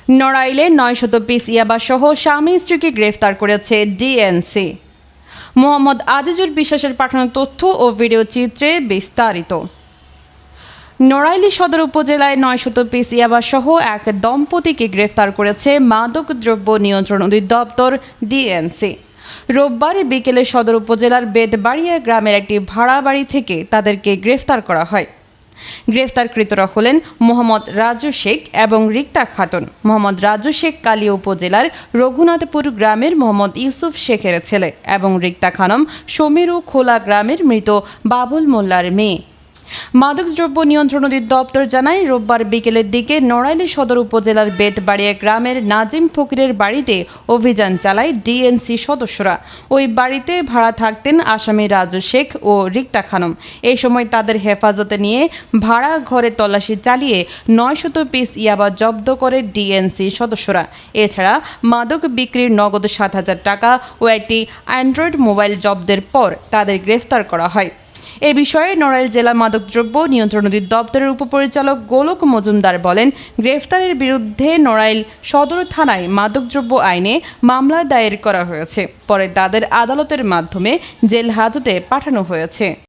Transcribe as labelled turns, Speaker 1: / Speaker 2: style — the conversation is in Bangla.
Speaker 1: নড়াইলে ৯০০ পিস ইয়াবাসহ স্বামী স্ত্রীকে গ্রেফতার করেছে ডিএনসি। মোহাম্মদ আজিজুল বিশ্বাসের পাঠানো তথ্য ও ভিডিও চিত্রে বিস্তারিত। নড়াইল সদর উপজেলায় ৯০০ পিস ইয়াবাসহ এক দম্পতিকে গ্রেফতার করেছে মাদকদ্রব্য নিয়ন্ত্রণ অধিদপ্তর ডিএনসি। রোববার বিকেলে সদর উপজেলার বেদবাড়িয়া গ্রামের একটি ভাড়া বাড়ি থেকে তাদেরকে গ্রেফতার করা হয়। গ্রেফতারকৃতরা হলেন মোহাম্মদ রাজু শেখ এবং রিক্তা খাতুন। মোহাম্মদ রাজু শেখ কালিয়া উপজেলার রঘুনাথপুর গ্রামের মোহাম্মদ ইউসুফ শেখের ছেলে এবং রিক্তা খানম সমীরু খোলা গ্রামের মৃত বাবুল মোল্লার মেয়ে। মাদকদ্রব্য নিয়ন্ত্রণ অধিদপ্তর জানায়, রোববার বিকেলের দিকে নড়াইল সদর উপজেলার বেতবাড়িয়া গ্রামের নাজিম ফকিরের বাড়িতে অভিযান চালায় ডিএনসি সদস্যরা। ওই বাড়িতে ভাড়া থাকতেন আসামি রাজু শেখ ও রিক্তা খানম। এই সময় তাদের হেফাজতে নিয়ে ভাড়া ঘরে তল্লাশি চালিয়ে ৯০০ পিস ইয়াবা জব্দ করে ডিএনসি সদস্যরা। এছাড়া মাদক বিক্রির নগদ ৭,০০০ টাকা ও একটি অ্যান্ড্রয়েড মোবাইল জব্দের পর তাদের গ্রেফতার করা হয়। এ বিষয়ে নড়াইল জেলা মাদকদ্রব্য নিয়ন্ত্রণ অধিদপ্তরের উপপরিচালক গোলক মজুমদার বলেন, গ্রেফতারের বিরুদ্ধে নড়াইল সদর থানায় মাদকদ্রব্য আইনে মামলা দায়ের করা হয়েছে। পরে তাদের আদালতের মাধ্যমে জেল হাজতে পাঠানো হয়েছে।